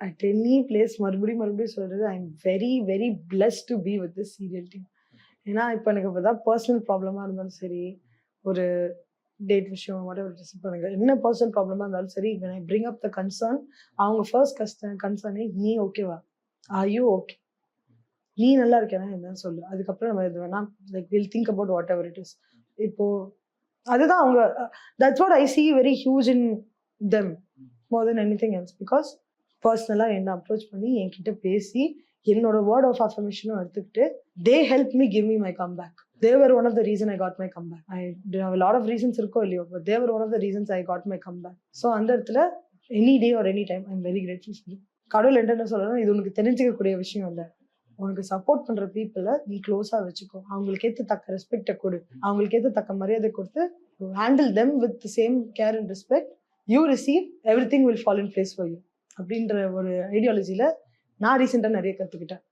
At any place மறுபடியும் சொல்றது, I am very very blessed to be with this serial team. ஏன்னா இப்போ எனக்கு இப்போ தான் பர்சனல் ப்ராப்ளமாக இருந்தாலும் சரி, ஒரு டேட் விஷயம் whatever it is, இப்போ எனக்கு என்ன பர்சனல் ப்ராப்ளமாக இருந்தாலும் சரி, when I bring up the concern, அவங்க ஃபர்ஸ்ட் கன்சர்னே நீ ஓகேவா, ஆர் யூ ஓகே, நீ நல்லா இருக்கேனா என்னன்னு சொல்லு, அதுக்கப்புறம் நம்ம இது வேணா like will think about what ever it is. இப்போ அதுதான் அவங்க, that's what I see very huge in them more than anything else, because பர்சனலாக என்ன அப்ரோச் பண்ணி என்கிட்ட பேசி என்னோட வேர்ட் ஆஃப் அஃபர்மேஷனும் எடுத்துக்கிட்டு they helped me give me my comeback. They were one of the reason I got my comeback. I have a lot of reasons இருக்கோ இல்லையோ, but they were one of the reasons I got my comeback. So அந்த இடத்துல any day or any time I am very grateful for you. கடவுள் என்ன சொல்லணும், இது உனக்கு தெரிஞ்சுக்கக்கூடிய விஷயம் இல்லை, உனக்கு சப்போர்ட் பண்ற பீப்புளை நீ க்ளோஸா வச்சுக்கோ, அவங்களுக்கு ஏற்ற தக்க ரெஸ்பெக்டை கொடு, அவங்களுக்கு ஏற்ற தக்க மரியாதை கொடுத்து handle them with same care and respect, you receive every thing will fall in place for you அப்படின்ற ஒரு ஐடியாலஜியில் நான் ரீசெண்டாக நிறைய கற்றுக்கிட்டேன்.